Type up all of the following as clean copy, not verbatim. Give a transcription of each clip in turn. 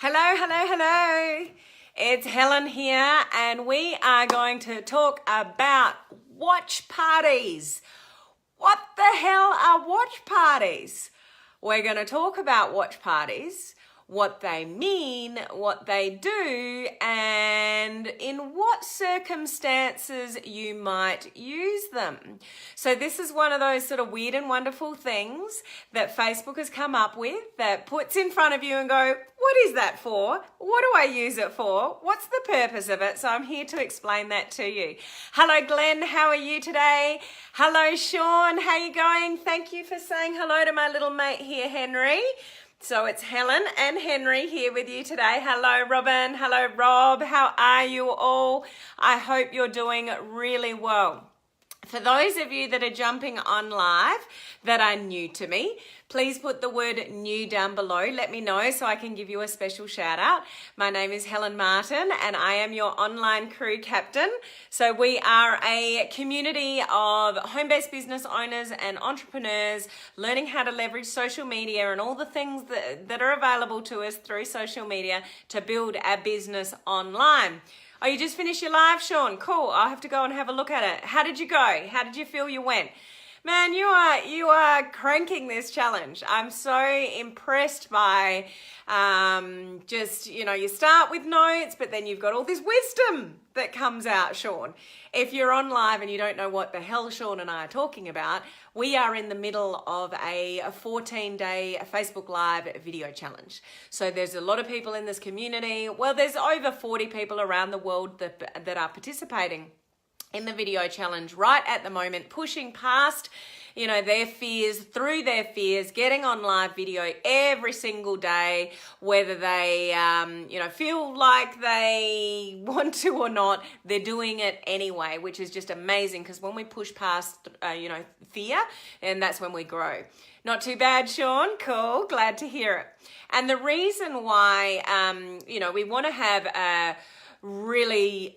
Hello, hello, hello. It's Helen here, and we are going to talk about watch parties. What the hell are watch parties? We're going to talk about watch parties, what they mean, what they do, and in what circumstances you might use them. So this is one of those sort of weird and wonderful things that Facebook has come up with that puts in front of you and go, what is that for? What do I use it for? What's the purpose of it? So I'm here to explain that to you. Hello, Glenn. How are you today? Hello, Sean. How you going? Thank you for saying hello to my little mate here, Henry. So it's Helen and Henry here with you today. Hello, Robin. Hello, Rob. How are you all? I hope you're doing really well. For those of you that are jumping on live that are new to me, please put the word new down below. Let me know so I can give you a special shout out. My name is Helen Martin and I am your online crew captain. So we are a community of home-based business owners and entrepreneurs learning how to leverage social media and all the things that are available to us through social media to build our business online. Oh, you just finished your live, Sean? Cool. I'll have to go and have a look at it. How did you go? How did you feel you went? Man, you are cranking this challenge. I'm so impressed by you start with notes, but then you've got all this wisdom that comes out, Sean. If you're on live and you don't know what the hell Sean and I are talking about, we are in the middle of a 14-day Facebook Live video challenge. So there's a lot of people in this community. Well, there's over 40 people around the world that are participating in the video challenge right at the moment, pushing past, their fears, through their fears, getting on live video every single day, whether they, feel like they want to or not, they're doing it anyway, which is just amazing because when we push past, fear, and that's when we grow. Not too bad, Sean. Cool. Glad to hear it. And the reason why, we want to have a really,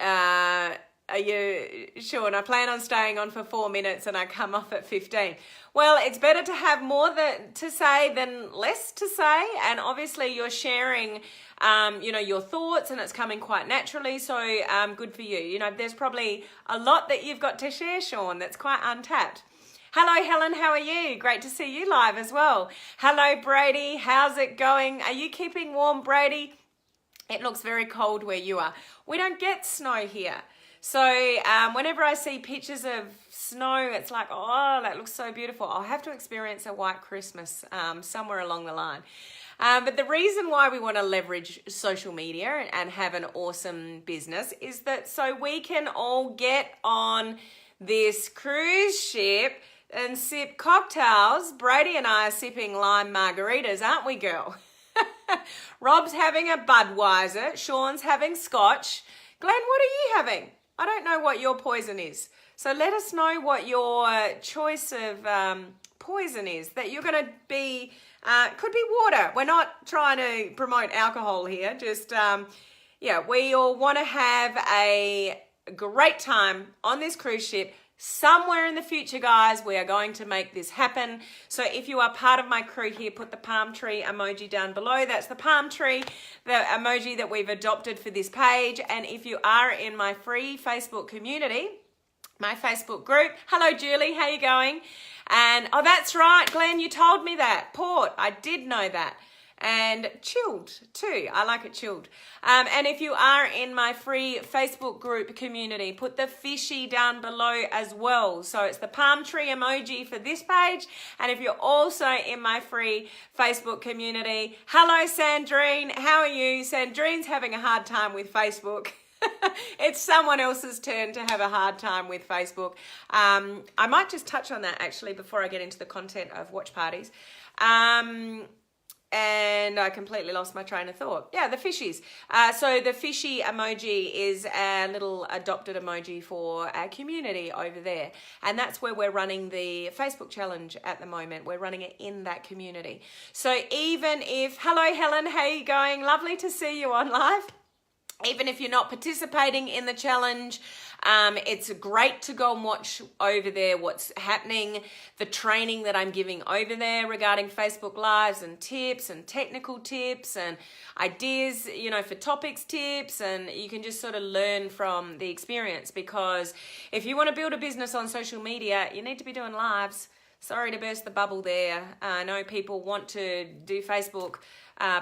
Sean, I plan on staying on for 4 minutes and I come off at 15. Well, it's better to have more to say than less to say. And obviously you're sharing, your thoughts and it's coming quite naturally. So good for you. There's probably a lot that you've got to share, Sean, that's quite untapped. Hello, Helen. How are you? Great to see you live as well. Hello, Brady. How's it going? Are you keeping warm, Brady? It looks very cold where you are. We don't get snow here. So whenever I see pictures of snow, it's like, oh, that looks so beautiful. I'll have to experience a white Christmas somewhere along the line. But the reason why we want to leverage social media and have an awesome business is that so we can all get on this cruise ship and sip cocktails. Brady and I are sipping lime margaritas, aren't we, girl? Rob's having a Budweiser. Sean's having scotch. Glenn, what are you having? I don't know what your poison is. So let us know what your choice of poison is. That you're going to be, could be water. We're not trying to promote alcohol here. Just, we all want to have a great time on this cruise ship. Somewhere in the future, guys, we are going to make this happen. So if you are part of my crew here, put the palm tree emoji down below. That's the palm tree, the emoji that we've adopted for this page. And if you are in my free Facebook community, my Facebook group, hello, Julie, how you going? And, oh, that's right, Glenn, you told me that. Port, I did know that. And chilled too. I like it chilled. And if you are in my free Facebook group community, put the fishy down below as well. So it's the palm tree emoji for this page. And if you're also in my free Facebook community, hello, Sandrine. How are you? Sandrine's having a hard time with Facebook. It's someone else's turn to have a hard time with Facebook. I might just touch on that actually before I get into the content of watch parties. And I completely lost my train of thought. Yeah, the fishies. So the fishy emoji is a little adopted emoji for our community over there. And that's where we're running the Facebook challenge at the moment. We're running it in that community. So even if, hello Helen, how are you going? Lovely to see you on live. Even if you're not participating in the challenge, It's great to go and watch over there what's happening, the training that I'm giving over there regarding Facebook Lives and tips and technical tips and ideas, you know, for topics tips, and you can just sort of learn from the experience, because if you want to build a business on social media, you need to be doing lives. Sorry to burst the bubble there. I know people want to do Facebook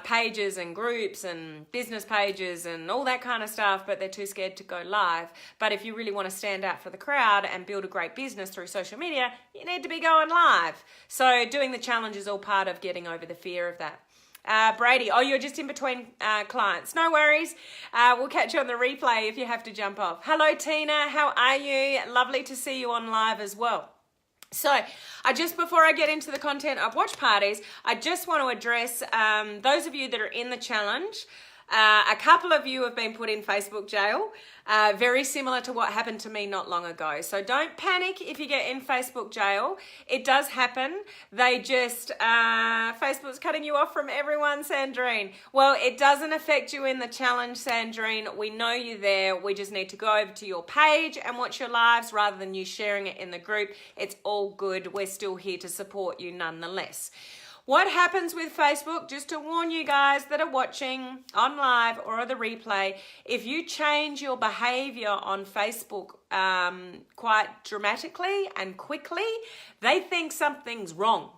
pages and groups and business pages and all that kind of stuff, but they're too scared to go live. But if you really want to stand out for the crowd and build a great business through social media, you need to be going live. So doing the challenge is all part of getting over the fear of that. Brady, oh, you're just in between clients. No worries. We'll catch you on the replay if you have to jump off. Hello, Tina. How are you? Lovely to see you on live as well. So before I get into the content of watch parties, I just want to address those of you that are in the challenge. A couple of you have been put in Facebook jail, very similar to what happened to me not long ago. So don't panic if you get in Facebook jail. It does happen. They just, Facebook's cutting you off from everyone, Sandrine. Well, it doesn't affect you in the challenge, Sandrine. We know you're there. We just need to go over to your page and watch your lives rather than you sharing it in the group. It's all good. We're still here to support you nonetheless. What happens with Facebook, just to warn you guys that are watching on live or the replay, if you change your behavior on Facebook quite dramatically and quickly, they think something's wrong,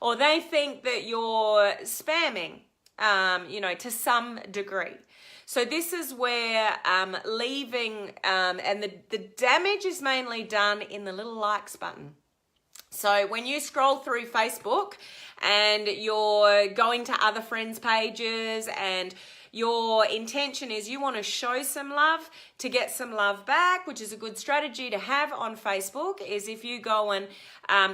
or they think that you're spamming, to some degree. So this is where leaving, and the damage is mainly done in the little likes button. So when you scroll through Facebook and you're going to other friends' pages and your intention is you want to show some love to get some love back, which is a good strategy to have on Facebook, is if you go and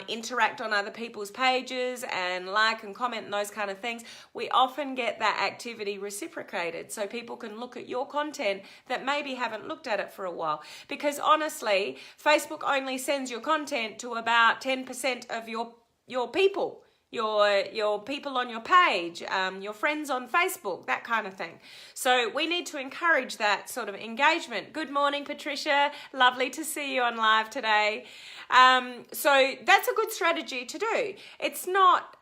interact on other people's pages and like and comment and those kind of things, we often get that activity reciprocated so people can look at your content that maybe haven't looked at it for a while. Because honestly, Facebook only sends your content to about 10% of your people. Your people on your page, your friends on Facebook, that kind of thing. So we need to encourage that sort of engagement. Good morning, Patricia. Lovely to see you on live today. So that's a good strategy to do. It's not,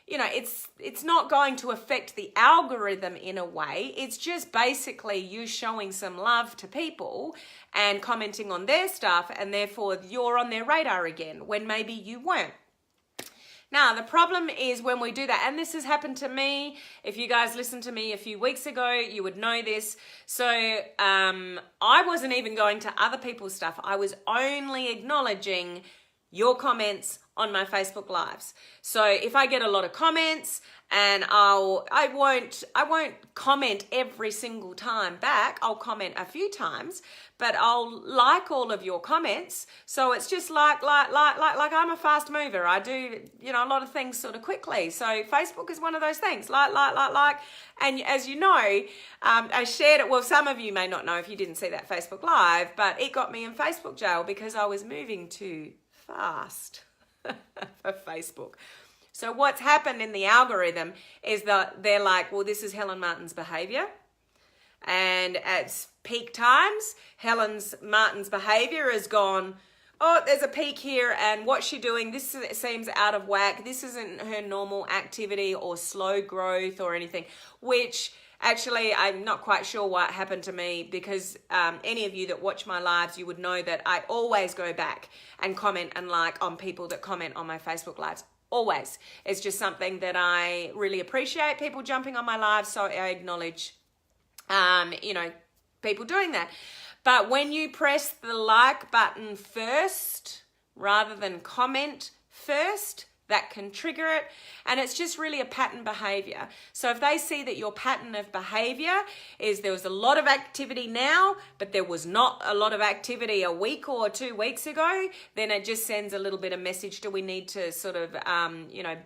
it's not going to affect the algorithm in a way. It's just basically you showing some love to people and commenting on their stuff, and therefore you're on their radar again when maybe you weren't. Now, the problem is when we do that, and this has happened to me. If you guys listened to me a few weeks ago, you would know this. So I wasn't even going to other people's stuff. I was only acknowledging your comments on my Facebook Lives. So if I get a lot of comments, and I won't comment every single time back. I'll comment a few times, but I'll like all of your comments. So it's just like I'm a fast mover. I do, a lot of things sort of quickly. So Facebook is one of those things, like. And as you know, I shared it. Well, some of you may not know if you didn't see that Facebook Live, but it got me in Facebook jail because I was moving too fast for Facebook. So what's happened in the algorithm is that they're like, well, this is Helen Martin's behavior. And at peak times, Martin's behavior has gone, oh, there's a peak here, and what's she doing? This seems out of whack. This isn't her normal activity or slow growth or anything, which actually I'm not quite sure what happened to me, because any of you that watch my lives, you would know that I always go back and comment and like on people that comment on my Facebook Lives. Always. It's just something that I really appreciate, people jumping on my lives, so I acknowledge, people doing that. But when you press the like button first, rather than comment first, that can trigger it, and it's just really a pattern behavior. So if they see that your pattern of behavior is there was a lot of activity now, but there was not a lot of activity a week or 2 weeks ago, then it just sends a little bit of message. Do we need to sort of,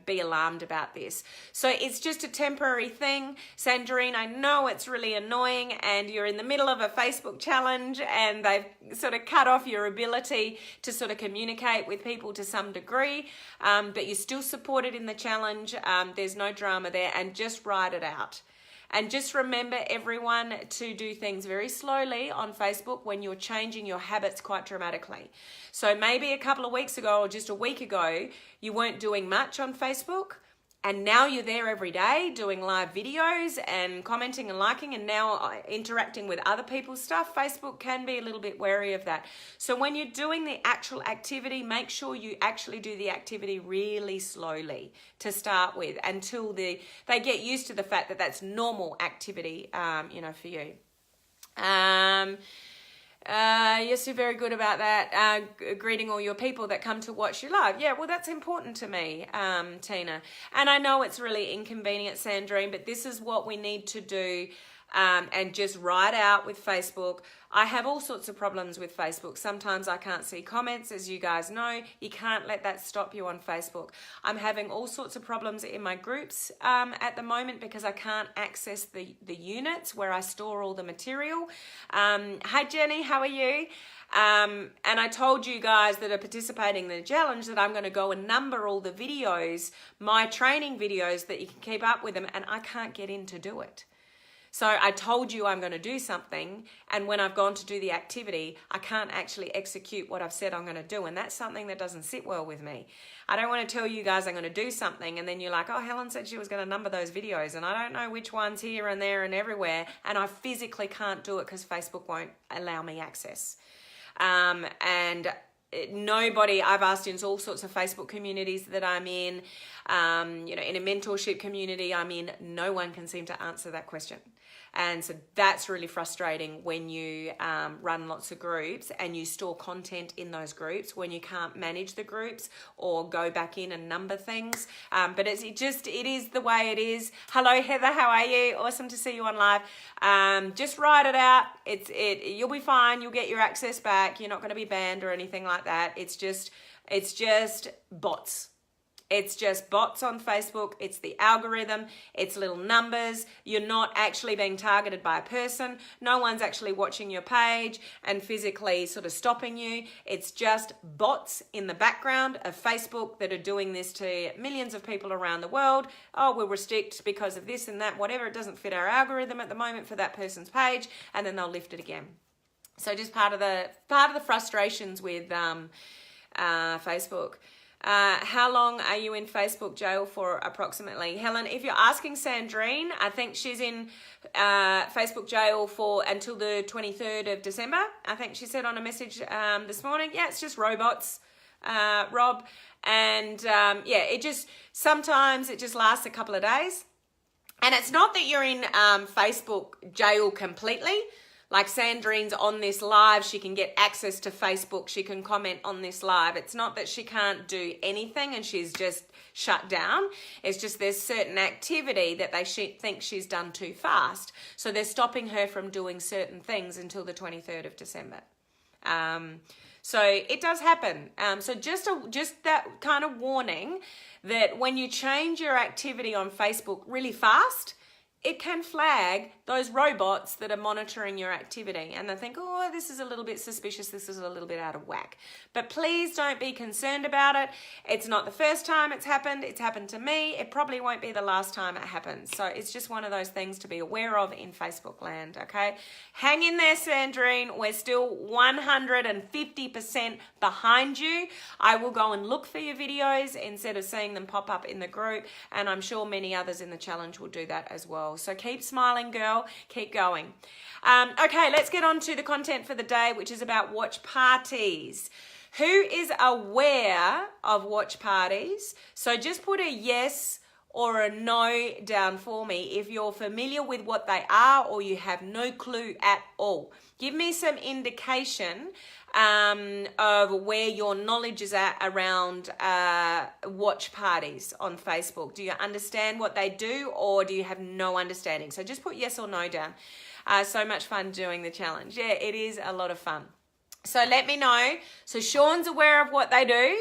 be alarmed about this? So it's just a temporary thing. Sandrine, I know it's really annoying, and you're in the middle of a Facebook challenge, and they've sort of cut off your ability to sort of communicate with people to some degree, but you're still supported in the challenge. There's no drama there, and just ride it out. And just remember, everyone, to do things very slowly on Facebook when you're changing your habits quite dramatically. So maybe a couple of weeks ago or just a week ago, you weren't doing much on Facebook. And now you're there every day doing live videos and commenting and liking and now interacting with other people's stuff. Facebook can be a little bit wary of that. So when you're doing the actual activity, make sure you actually do the activity really slowly to start with until they get used to the fact that that's normal activity, for you. Yes, you're very good about that. Greeting all your people that come to watch you live. Yeah, well, that's important to me, Tina. And I know it's really inconvenient, Sandrine, but this is what we need to do. And just write out with Facebook. I have all sorts of problems with Facebook. Sometimes I can't see comments, as you guys know. You can't let that stop you on Facebook. I'm having all sorts of problems in my groups at the moment because I can't access the units where I store all the material. Hi Jenny, how are you? And I told you guys that are participating in the challenge that I'm going to go and number all the videos, my training videos, that you can keep up with them, and I can't get in to do it. So I told you I'm going to do something, and when I've gone to do the activity, I can't actually execute what I've said I'm going to do, and that's something that doesn't sit well with me. I don't want to tell you guys I'm going to do something, and then you're like, oh, Helen said she was going to number those videos, and I don't know which ones here and there and everywhere, and I physically can't do it because Facebook won't allow me access. Nobody, I've asked in all sorts of Facebook communities that I'm in, in a mentorship community I'm in, no one can seem to answer that question. And so that's really frustrating when you run lots of groups and you store content in those groups when you can't manage the groups or go back in and number things. But it is the way it is. Hello, Heather, how are you? Awesome to see you on live. Just write it out. You'll be fine. You'll get your access back. You're not going to be banned or anything like that. It's just bots. It's just bots on Facebook. It's the algorithm. It's little numbers. You're not actually being targeted by a person. No one's actually watching your page and physically sort of stopping you. It's just bots in the background of Facebook that are doing this to millions of people around the world. Oh, we'll restrict because of this and that, whatever. It doesn't fit our algorithm at the moment for that person's page, and then they'll lift it again. So just part of the frustrations with Facebook. How long are you in Facebook jail for approximately? Helen, if you're asking Sandrine, I think she's in Facebook jail for until the 23rd of December. I think she said on a message this morning. Yeah, it's just robots, Rob. And sometimes it just lasts a couple of days. And it's not that you're in Facebook jail completely. Like Sandrine's on this live, she can get access to Facebook, she can comment on this live. It's not that she can't do anything and she's just shut down. It's just there's certain activity that they think she's done too fast. So they're stopping her from doing certain things until the 23rd of December. So it does happen. So just that kind of warning that when you change your activity on Facebook really fast, it can flag those robots that are monitoring your activity and they think, oh, this is a little bit suspicious, this is a little bit out of whack. But please don't be concerned about it. It's not the first time it's happened to me. It probably won't be the last time it happens. So it's just one of those things to be aware of in Facebook land, okay? Hang in there, Sandrine. We're still 150% behind you. I will go and look for your videos instead of seeing them pop up in the group, and I'm sure many others in the challenge will do that as well. So keep smiling, girl. Keep going. Okay, let's get on to the content for the day, which is about watch parties. Who is aware of watch parties? So just put a yes or a no down for me if you're familiar with what they are or you have no clue at all. Give me some indication of where your knowledge is at around watch parties on Facebook. Do you understand what they do or do you have no understanding? So just put yes or no down. So much fun doing the challenge. Yeah, it is a lot of fun. So let me know. So Sean's aware of what they do.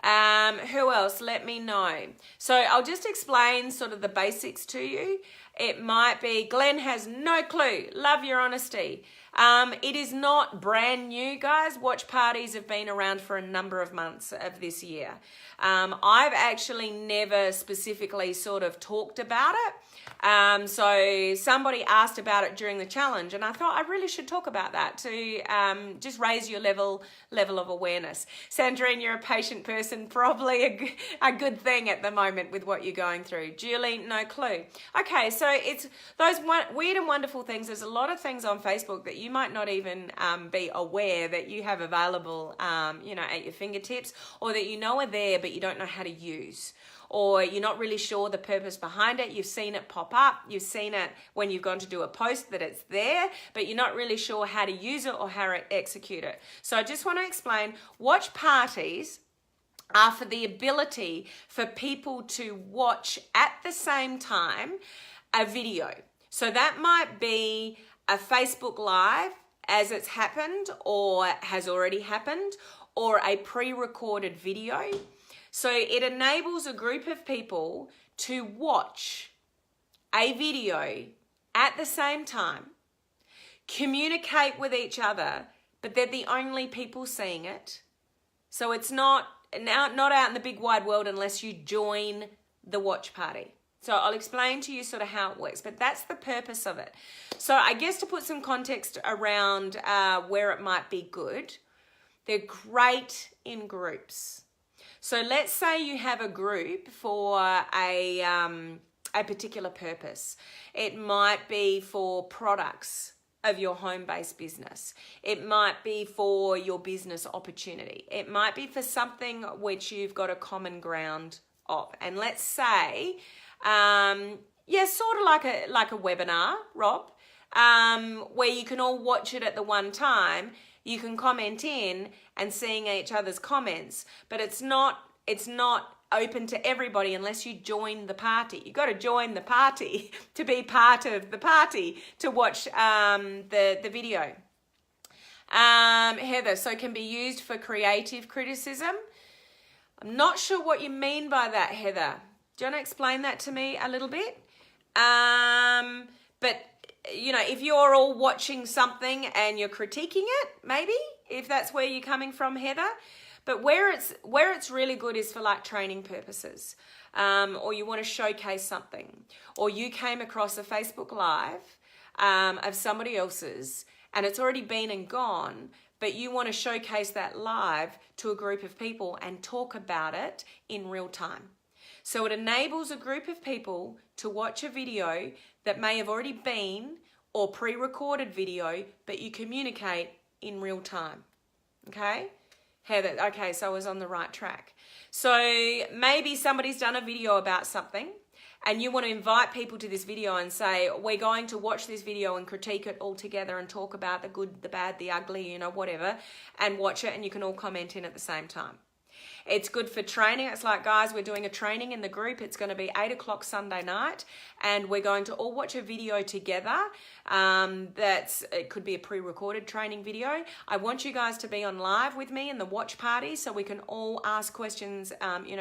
Who else? Let me know. So I'll just explain sort of the basics to you. It might be, Glenn has no clue. Love your honesty. It is not brand new, guys. Watch parties have been around for a number of months of this year. I've actually never specifically sort of talked about it. So somebody asked about it during the challenge, and I thought I really should talk about that to just raise your level of awareness. Sandrine, you're a patient person, probably a good thing at the moment with what you're going through. Julie, no clue. Okay, so it's those weird and wonderful things. There's a lot of things on Facebook that you might not even be aware that you have available, at your fingertips, or that you know are there but you don't know how to use. Or you're not really sure the purpose behind it. You've seen it pop up. You've seen it when you've gone to do a post that it's there, but you're not really sure how to use it or how to execute it. So I just want to explain, watch parties are for the ability for people to watch at the same time a video. So that might be a Facebook Live as it's happened or has already happened, or a pre-recorded video. So it enables a group of people to watch a video at the same time, communicate with each other, but they're the only people seeing it. So it's not out in the big wide world unless you join the watch party. So I'll explain to you sort of how it works, but that's the purpose of it. So I guess to put some context around where it might be good, they're great in groups. So let's say you have a group for a particular purpose. It might be for products of your home-based business. It might be for your business opportunity. It might be for something which you've got a common ground of. And let's say, sort of like a webinar, Rob, where you can all watch it at the one time. You can comment in and seeing each other's comments, but it's not open to everybody unless you join the party. You got to join the party to be part of the party to watch the video. Heather, so it can be used for creative criticism. I'm not sure what you mean by that, Heather. Do you want to explain that to me a little bit? But if you're all watching something and you're critiquing it, maybe, if that's where you're coming from, Heather. But where it's really good is for like training purposes, or you want to showcase something, or you came across a Facebook Live of somebody else's and it's already been and gone, but you want to showcase that live to a group of people and talk about it in real time. So it enables a group of people to watch a video that may have already been or pre-recorded video, but you communicate in real time. Okay? Heather, okay, so I was on the right track. So maybe somebody's done a video about something and you want to invite people to this video and say, we're going to watch this video and critique it all together and talk about the good, the bad, the ugly, whatever, and watch it, and you can all comment in at the same time. It's good for training. It's like, guys, we're doing a training in the group. It's going to be 8 o'clock Sunday night, and we're going to all watch a video together. It could be a pre-recorded training video. I want you guys to be on live with me in the watch party so we can all ask questions,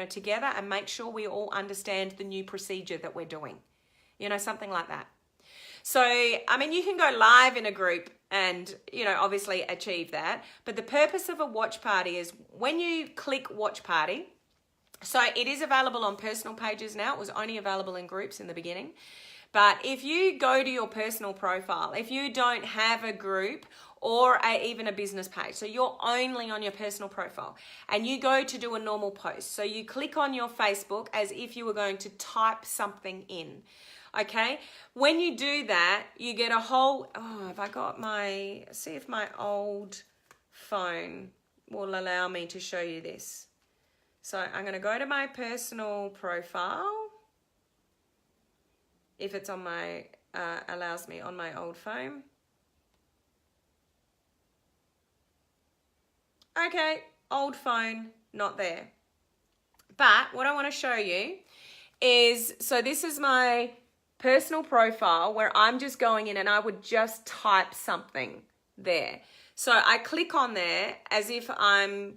together and make sure we all understand the new procedure that we're doing. Something like that. So, you can go live in a group and, obviously achieve that. But the purpose of a watch party is when you click watch party, so it is available on personal pages now. It was only available in groups in the beginning. But if you go to your personal profile, if you don't have a group or even a business page, so you're only on your personal profile and you go to do a normal post. So you click on your Facebook as if you were going to type something in. Okay, when you do that, you get a whole, see if my old phone will allow me to show you this. So I'm going to go to my personal profile, if it's on my, allows me on my old phone. Okay, old phone, not there. But what I want to show you is, so this is my personal profile where I'm just going in and I would just type something there. So I click on there as if I'm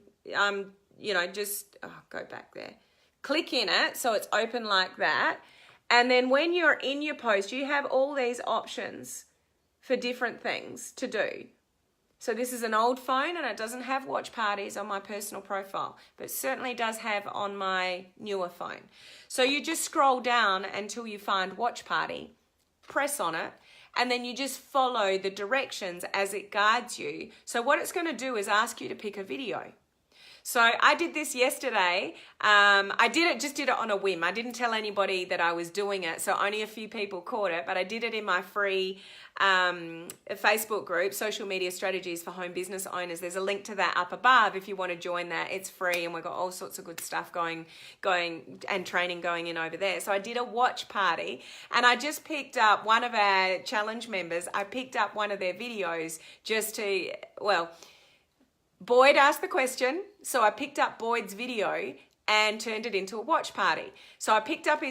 just go back there. Click in it so it's open like that. And then when you're in your post, you have all these options for different things to do. So this is an old phone and it doesn't have watch parties on my personal profile, but certainly does have on my newer phone. So you just scroll down until you find watch party, press on it, and then you just follow the directions as it guides you. So what it's going to do is ask you to pick a video. So I did this yesterday. I just did it on a whim. I didn't tell anybody that I was doing it, so only a few people caught it, but I did it in my free Facebook group, Social Media Strategies for Home Business Owners. There's a link to that up above if you want to join that. It's free and we've got all sorts of good stuff going and training going in over there. So I did a watch party and I just picked up one of our challenge members. I picked up one of their videos just to, Boyd asked the question, so I picked up Boyd's video and turned it into a watch party. So I picked up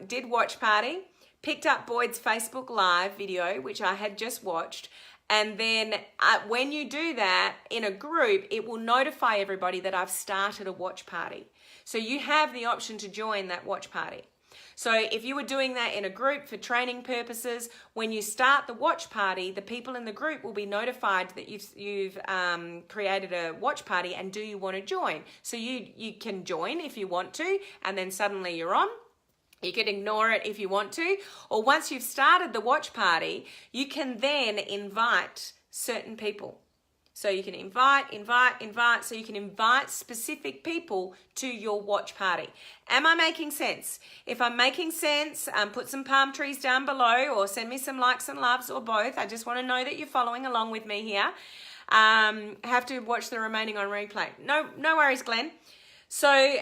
did watch party, picked up Boyd's Facebook Live video, which I had just watched, and then when you do that in a group, it will notify everybody that I've started a watch party. So you have the option to join that watch party. So if you were doing that in a group for training purposes, when you start the watch party, the people in the group will be notified that you've created a watch party and do you want to join? So you can join if you want to, and then suddenly you're on. You can ignore it if you want to, or once you've started the watch party, you can then invite certain people. So you can invite, so you can invite specific people to your watch party. Am I making sense? If I'm making sense, put some palm trees down below or send me some likes and loves or both. I just want to know that you're following along with me here. Have to watch the remaining on replay. No worries, Glenn. So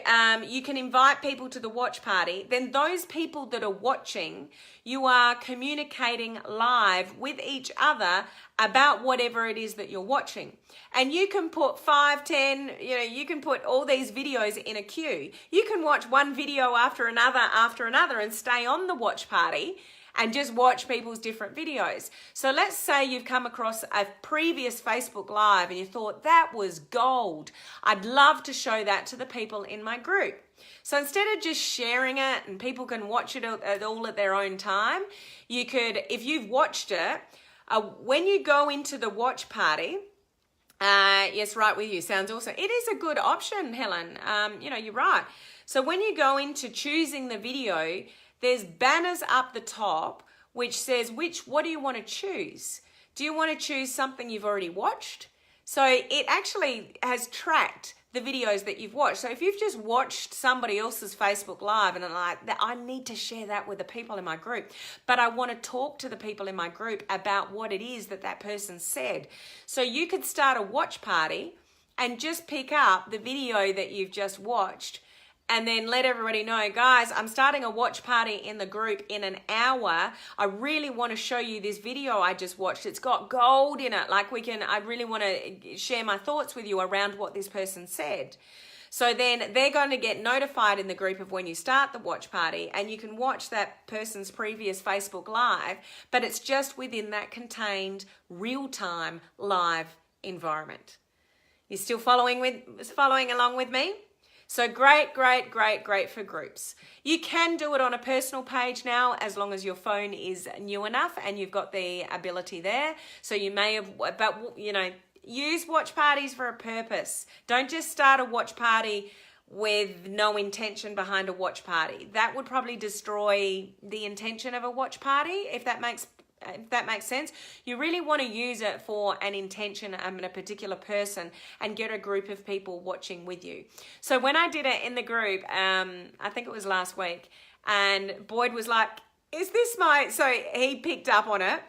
you can invite people to the watch party. Then those people that are watching, you are communicating live with each other about whatever it is that you're watching. And you can put 5, 10, you can put all these videos in a queue. You can watch one video after another and stay on the watch party and just watch people's different videos. So let's say you've come across a previous Facebook Live and you thought that was gold. I'd love to show that to the people in my group. So instead of just sharing it and people can watch it all at their own time, you could, if you've watched it, when you go into the watch party, yes, right with you, sounds awesome. It is a good option, Helen. You're right. So when you go into choosing the video, there's banners up the top which says what do you want to choose? Do you want to choose something you've already watched? So it actually has tracked the videos that you've watched. So if you've just watched somebody else's Facebook Live and I need to share that with the people in my group, but I want to talk to the people in my group about what it is that person said. So you could start a watch party and just pick up the video that you've just watched and then let everybody know, guys, I'm starting a watch party in the group in an hour. I really want to show you this video I just watched. It's got gold in it. I really want to share my thoughts with you around what this person said. So then they're going to get notified in the group of when you start the watch party, and you can watch that person's previous Facebook Live, but it's just within that contained real-time live environment. You still following along with me? So great for groups. You can do it on a personal page now as long as your phone is new enough and you've got the ability there. So you may have, but use watch parties for a purpose. Don't just start a watch party with no intention behind a watch party. That would probably destroy the intention of a watch party, if that makes sense. You really want to use it for an intention and a particular person and get a group of people watching with you. So when I did it in the group, I think it was last week, and Boyd was like, so he picked up on it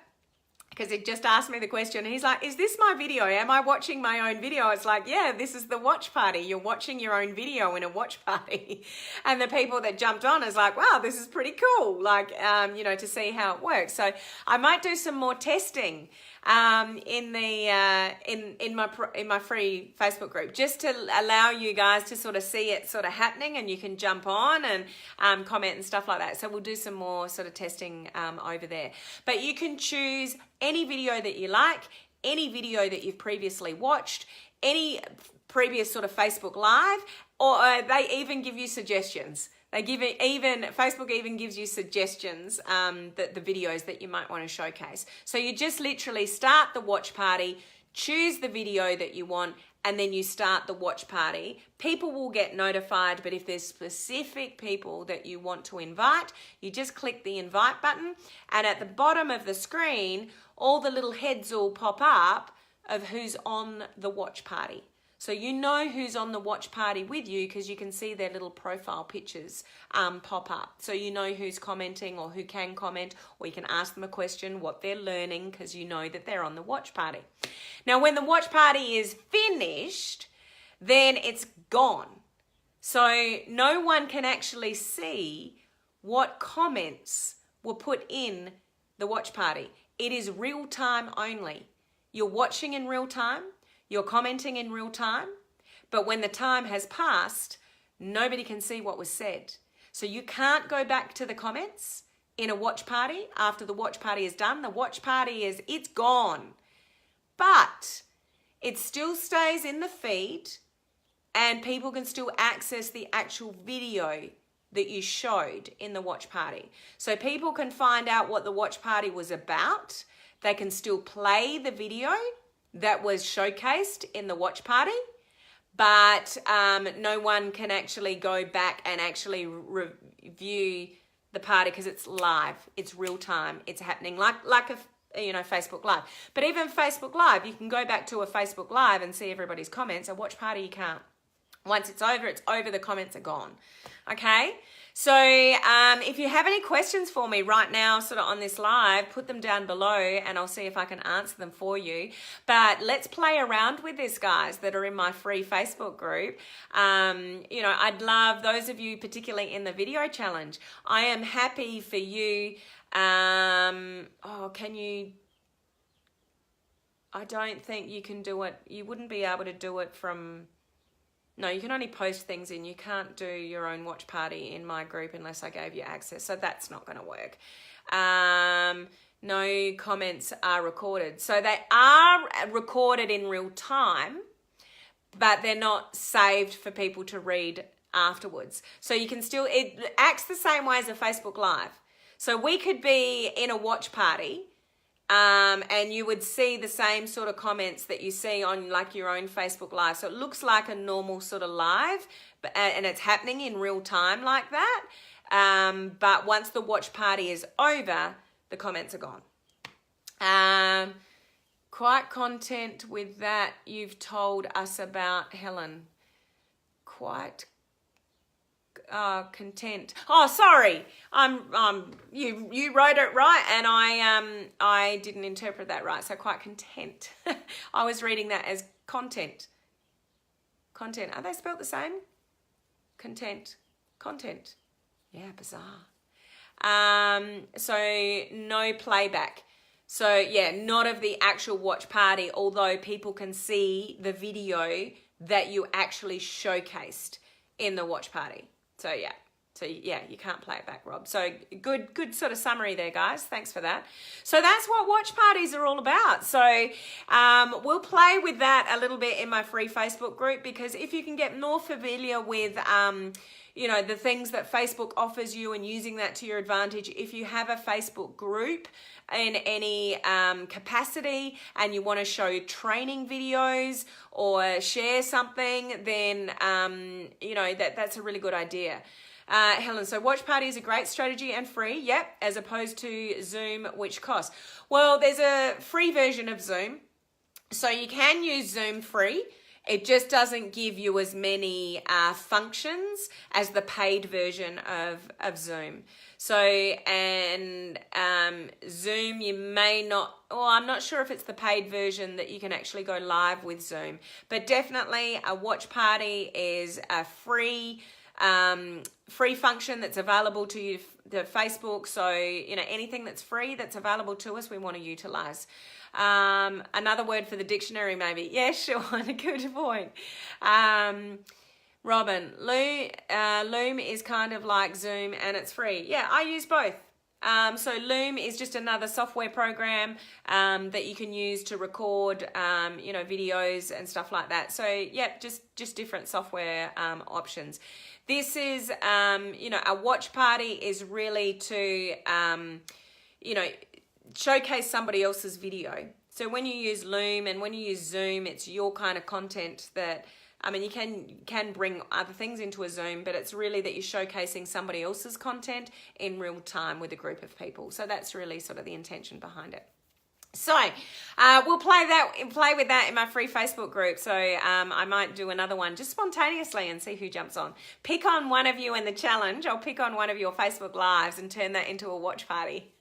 because he just asked me the question. He's like, is this my video? Am I watching my own video? It's like, yeah, this is the watch party. You're watching your own video in a watch party. And the people that jumped on is like, wow, this is pretty cool. To see how it works. So I might do some more testing in my free Facebook group, just to allow you guys to sort of see it sort of happening, and you can jump on and comment and stuff like that. So we'll do some more sort of testing over there. But you can choose any video that you like, any video that you've previously watched, any previous sort of Facebook Live, or they even give you suggestions. Facebook even gives you suggestions that the videos that you might want to showcase. So you just literally start the watch party, choose the video that you want, and then you start the watch party. People will get notified, but if there's specific people that you want to invite, you just click the invite button, and at the bottom of the screen, all the little heads will pop up of who's on the watch party. So you know who's on the watch party with you because you can see their little profile pictures pop up. So you know who's commenting or who can comment, or you can ask them a question, what they're learning, because you know that they're on the watch party. Now, when the watch party is finished, then it's gone. So no one can actually see what comments were put in the watch party. It is real time only. You're watching in real time. You're commenting in real time, but when the time has passed, nobody can see what was said. So you can't go back to the comments in a watch party after the watch party is done. The watch party it's gone, but it still stays in the feed and people can still access the actual video that you showed in the watch party. So people can find out what the watch party was about. They can still play the video that was showcased in the watch party, but no one can actually go back and actually review the party because it's live, it's real time, it's happening like a Facebook Live. But even Facebook Live, you can go back to a Facebook Live and see everybody's comments. A watch party, you can't. Once it's over, the comments are gone. Okay? So if you have any questions for me right now, sort of on this live, put them down below and I'll see if I can answer them for you. But let's play around with this, guys, that are in my free Facebook group. I'd love those of you, particularly in the video challenge. I am happy for you. I don't think you can do it. You wouldn't be able to do it from... No, you can only post things in. You can't do your own watch party in my group unless I gave you access. So that's not going to work. No comments are recorded. So they are recorded in real time, but they're not saved for people to read afterwards. So you can still, it acts the same way as a Facebook Live. So we could be in a watch party, and you would see the same sort of comments that you see on like your own Facebook Live. So it looks like a normal sort of live, and it's happening in real time like that. But once the watch party is over, the comments are gone. Quite content with that you've told us about, Helen. Quite content. Oh, sorry. You wrote it right, and I didn't interpret that right. So quite content. I was reading that as content. Content. Are they spelled the same? Content. Content. Yeah, bizarre. So no playback. So yeah, not of the actual watch party, although people can see the video that you actually showcased in the watch party. So yeah, you can't play it back, Rob. So good sort of summary there, guys. Thanks for that. So that's what watch parties are all about. So we'll play with that a little bit in my free Facebook group, because if you can get more familiar with the things that Facebook offers you and using that to your advantage, if you have a Facebook group in any capacity and you want to show training videos or share something, then that's a really good idea. Helen, so watch party is a great strategy and free, yep, as opposed to Zoom, which costs. Well, there's a free version of Zoom, so you can use Zoom free. It just doesn't give you as many functions as the paid version of Zoom. So, and Zoom, you may not, I'm not sure if it's the paid version that you can actually go live with Zoom, but definitely a watch party is a free function that's available to you, the Facebook. So, anything that's free that's available to us, we want to utilize. Another word for the dictionary, maybe. Yeah, sure. Good point. Robin, Loom is kind of like Zoom and it's free. Yeah, I use both. So Loom is just another software program that you can use to record, videos and stuff like that. So yeah, just different software options. This is, a watch party is really to, showcase somebody else's video. So when you use Loom and when you use Zoom, it's your kind of content that, you can bring other things into a Zoom, but it's really that you're showcasing somebody else's content in real time with a group of people. So that's really sort of the intention behind it. So we'll play with that in my free Facebook group. So I might do another one just spontaneously and see who jumps on. Pick on one of you in the challenge. I'll pick on one of your Facebook lives and turn that into a watch party.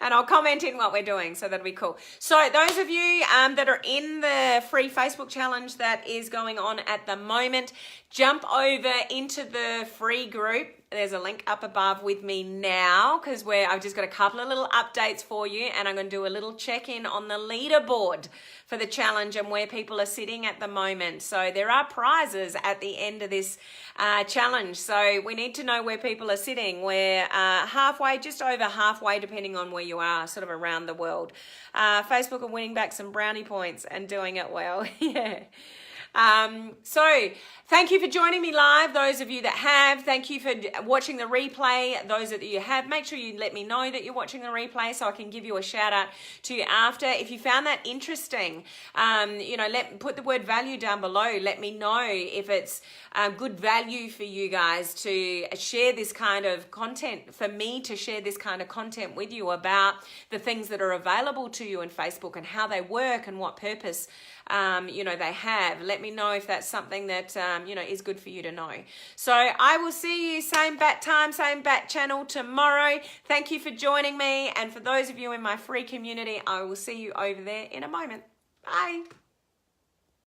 And I'll comment in what we're doing. So that'll be cool. So those of you that are in the free Facebook challenge that is going on at the moment, jump over into the free group. There's a link up above with me now because I've just got a couple of little updates for you, and I'm going to do a little check-in on the leaderboard for the challenge and where people are sitting at the moment. So there are prizes at the end of this challenge. So we need to know where people are sitting. We're halfway, just over halfway, depending on where you are, sort of around the world. Facebook are winning back some brownie points and doing it well. Yeah. So thank you for joining me live. Those of you that have, thank you for watching the replay. Those that you have, make sure you let me know that you're watching the replay so I can give you a shout out to you after. If you found that interesting, put the word value down below. Let me know if it's good value for you guys to share this kind of content, for me to share this kind of content with you about the things that are available to you in Facebook and how they work and what purpose they have. Let me know if that's something that is good for you to know. So I will see you same bat time, same bat channel tomorrow. Thank you for joining me, and for those of you in my free community, I will see you over there in a moment. Bye.